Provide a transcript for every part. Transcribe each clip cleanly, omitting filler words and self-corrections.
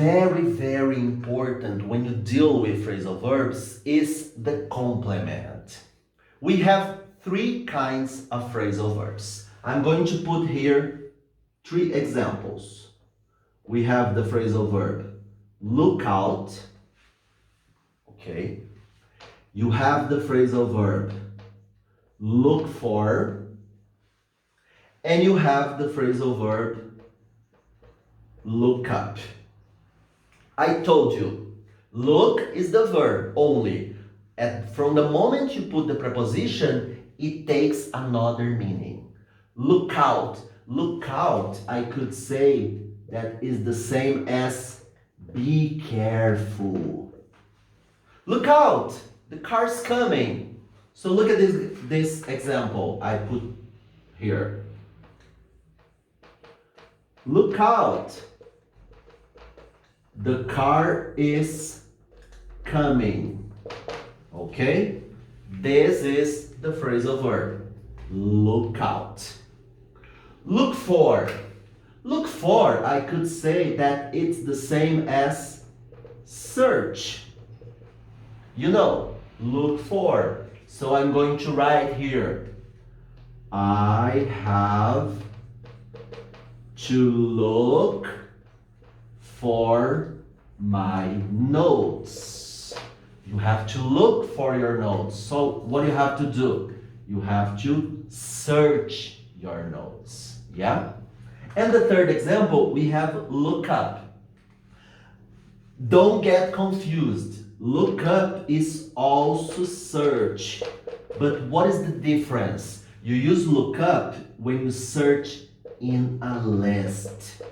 very, very important when you deal with phrasal verbs is the complement. We have three kinds of phrasal verbs. I'm going to put here three examples. We have the phrasal verb look out. Okay. You have the phrasal verb look for. And you have the phrasal verb look up. I told you, look is the verb only. And from the moment you put the preposition, it takes another meaning. Look out. Look out, I could say that is the same as be careful. Look out, the car's coming. So look at this example I put here. Look out, the car is coming. Okay? This is the phrasal verb. Look out. Look for. Look for, I could say that it's the same as search. You know, look for. So I'm going to write here. I have to look for my notes. You have to look for your notes. So what do you have to do? You have to search your notes. Yeah? And the third example, we have look up. Don't get confused. Look up is also search. But what is the difference? You use look up when you search in a list.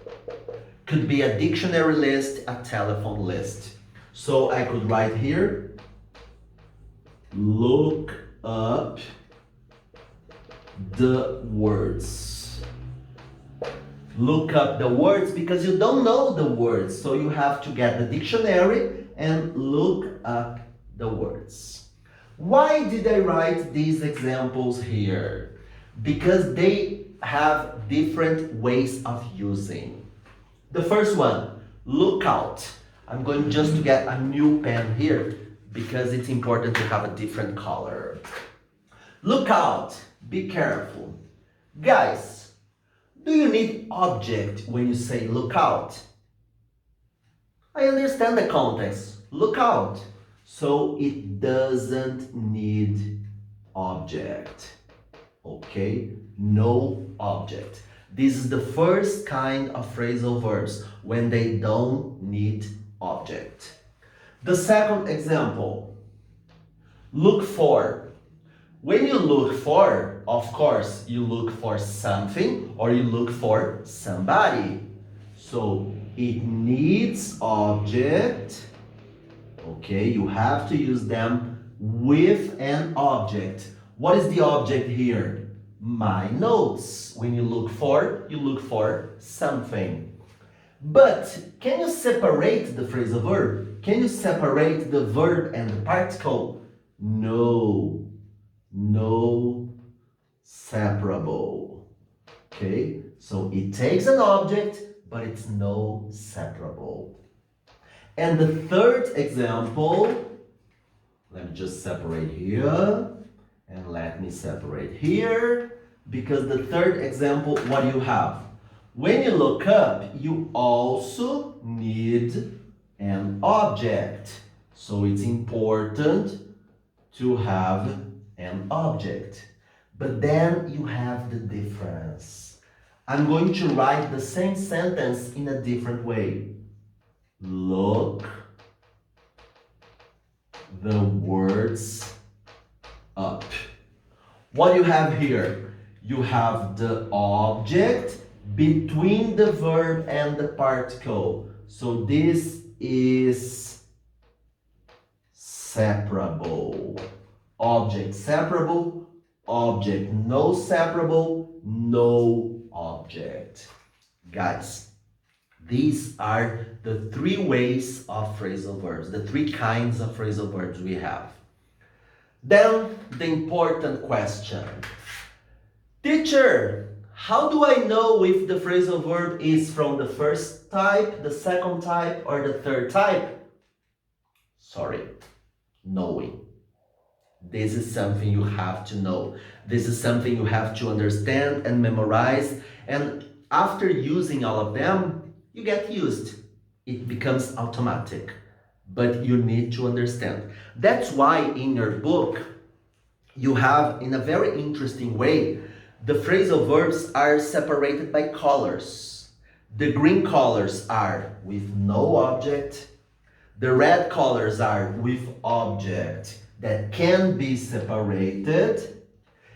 Could be a dictionary list, a telephone list. So I could write here, look up the words. Look up the words because you don't know the words. So you have to get the dictionary and look up the words. Why did I write these examples here? Because they have different ways of using. The first one, look out. I'm going just to get a new pen here because it's important to have a different color. Look out, be careful. Guys, do you need object when you say look out? I understand the context, look out. So it doesn't need object. Okay, no object. This is the first kind of phrasal verbs when they don't need object. The second example, look for. When you look for, of course, you look for something or you look for somebody. So it needs object. Okay, you have to use them with an object. What is the object here? My notes. When you look for something. But can you separate the phrasal verb? Can you separate the verb and the particle? No. No separable. Okay, so it takes an object, but it's no separable. And the third example, let me just separate here, and let me separate here, because the third example, what do you have? When you look up, you also need an object. So it's important to have an object. But then you have the difference. I'm going to write the same sentence in a different way. Look the words up. What do you have here? You have the object between the verb and the particle. So this is separable. Object separable, object no separable, no object. Guys, these are the three ways of phrasal verbs, the three kinds of phrasal verbs we have. Then the important question. Teacher, How do I know if the phrasal verb is from the first type, the second type, or the third type? Sorry, knowing. This is something you have to know. This is something you have to understand and memorize. And after using all of them, you get used. It becomes automatic. But you need to understand. That's why in your book, you have, in a very interesting way, the phrasal verbs are separated by colors. The green colors are with no object. The red colors are with object that can be separated.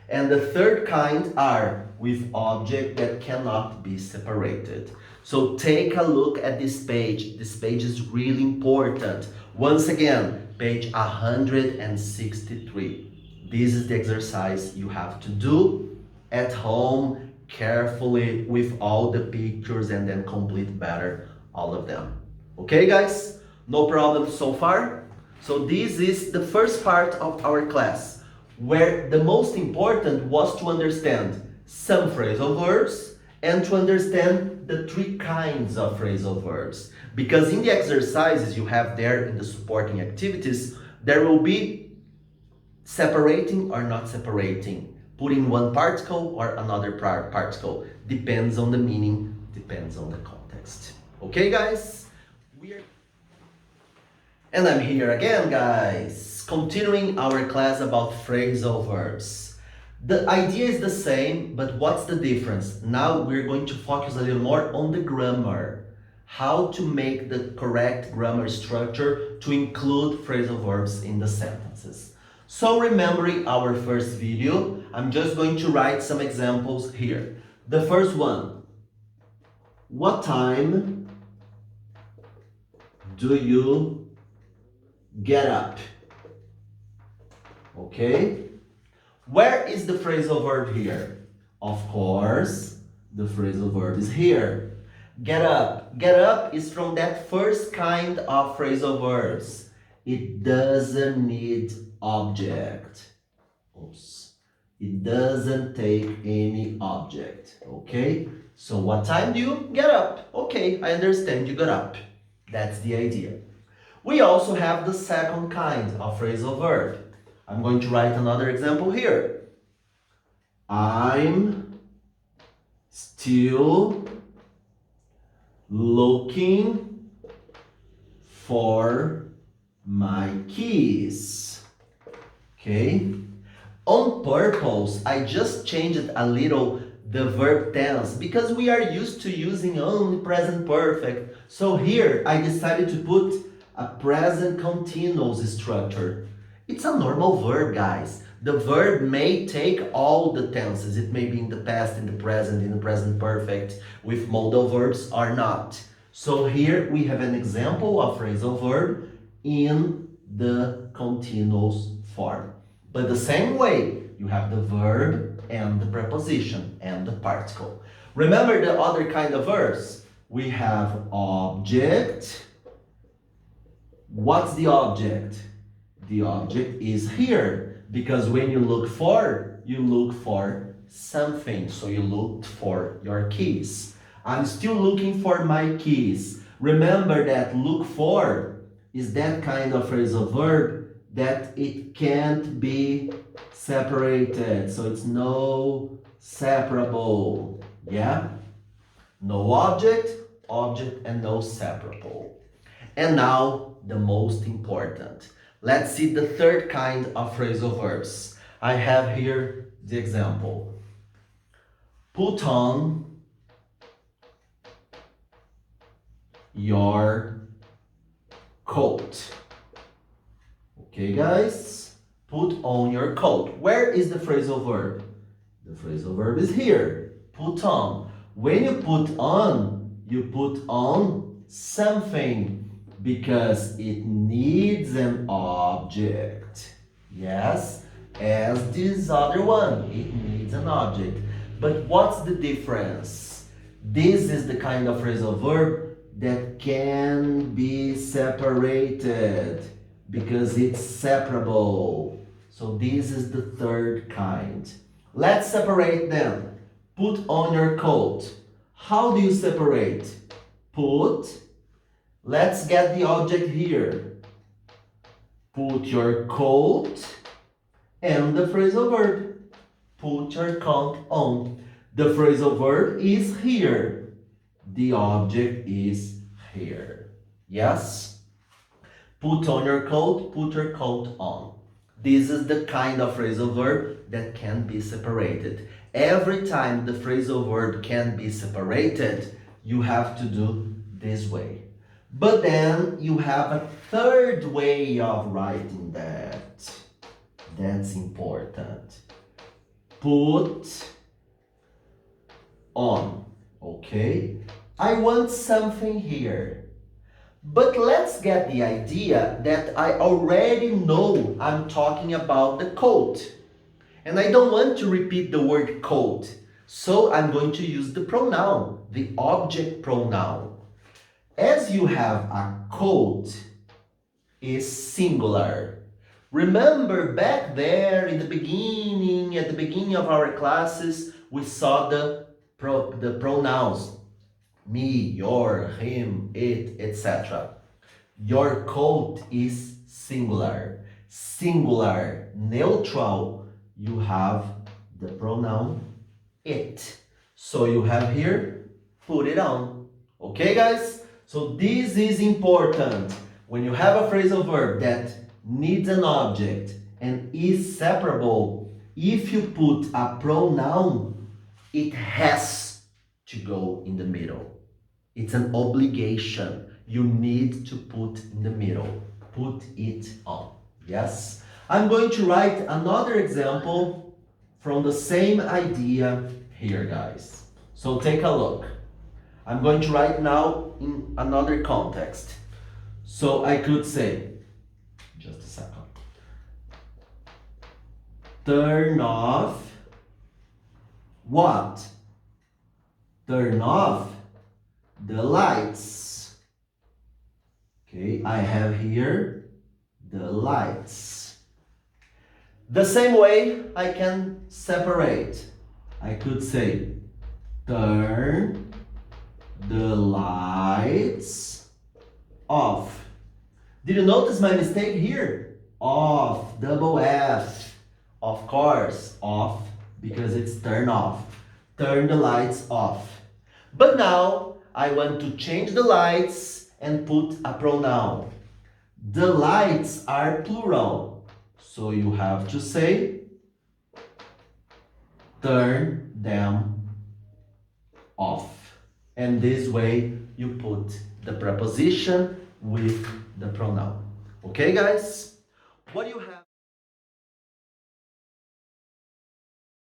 And the third kind are with object that cannot be separated. So take a look at this page. This page is really important. Once again, page 163. This is the exercise you have to do at home carefully with all the pictures and then complete better all of them. Okay, guys? No problem so far? So this is the first part of our class, where the most important was to understand some phrasal verbs and to understand the three kinds of phrasal verbs. Because in the exercises you have there in the supporting activities, there will be separating or not separating, putting one particle or another particle. Depends on the meaning, depends on the context. Okay, guys? And I'm here again, guys, continuing our class about phrasal verbs. The idea is the same, but what's the difference? Now we're going to focus a little more on the grammar. How to make the correct grammar structure to include phrasal verbs in the sentences. So remembering our first video, I'm just going to write some examples here. The first one, what time do you get up? Okay? Where is the phrasal verb here? Of course, the phrasal verb is here. Get up. Get up is from that first kind of phrasal verbs. It doesn't need object. Oops. It doesn't take any object. Okay? So what time do you get up? Okay, I understand you got up. That's the idea. We also have the second kind of phrasal verb. I'm going to write another example here. I'm still looking for my keys. Okay? On purpose, I just changed a little the verb tense because we are used to using only present perfect. So here I decided to put a present continuous structure. It's a normal verb, guys. The verb may take all the tenses. It may be in the past, in the present perfect, with modal verbs or not. So here we have an example of phrasal verb in the continuous form. But the same way, you have the verb and the preposition and the particle. Remember the other kind of verbs? We have object. What's the object? The object is here because when you look for something. So you looked for your keys. I'm still looking for my keys. Remember that look for is that kind of phrasal verb that it can't be separated. So it's no separable. Yeah? No object, and no separable. And now the most important. Let's see the third kind of phrasal verbs. I have here the example. Put on your coat. Okay, guys? Put on your coat. Where is the phrasal verb? The phrasal verb is here. Put on. When you put on something because it needs an object. Yes, as this other one, it needs an object. But what's the difference? This is the kind of phrasal verb that can be separated because it's separable. So this is the third kind. Let's separate them. Put on your coat. How do you separate? Put. Let's get the object here. Put your coat and the phrasal verb. Put your coat on. The phrasal verb is here. The object is here. Yes? Put on your coat, put your coat on. This is the kind of phrasal verb that can be separated. Every time the phrasal verb can be separated, you have to do this way. But then you have a third way of writing that. That's important. Put on. Okay? I want something here. But let's get the idea that I already know I'm talking about the coat. And I don't want to repeat the word coat. So I'm going to use the pronoun, the object pronoun. As you have a coat is singular. Remember back there in the beginning, at the beginning of our classes, we saw the pronouns. Me, your, him, it, etc. Your coat is singular. Singular, neutral, you have the pronoun it. So you have here, put it on. Okay, guys? So this is important. When you have a phrasal verb that needs an object and is separable, if you put a pronoun, it has to go in the middle. It's an obligation. You need to put in the middle. Put it on. Yes? I'm going to write another example from the same idea here, guys. So take a look. I'm going to write now in another context. So I could say, just a second. Turn off what? Turn off the lights. Okay, I have here the lights. The same way I can separate. I could say, turn the lights off. Did you notice my mistake here? Off, double F. Of course, off, because it's turn off. Turn the lights off. But now, I want to change the lights and put a pronoun. The lights are plural. So you have to say, turn them off. And this way, you put the preposition with the pronoun. Okay, guys? What do you have?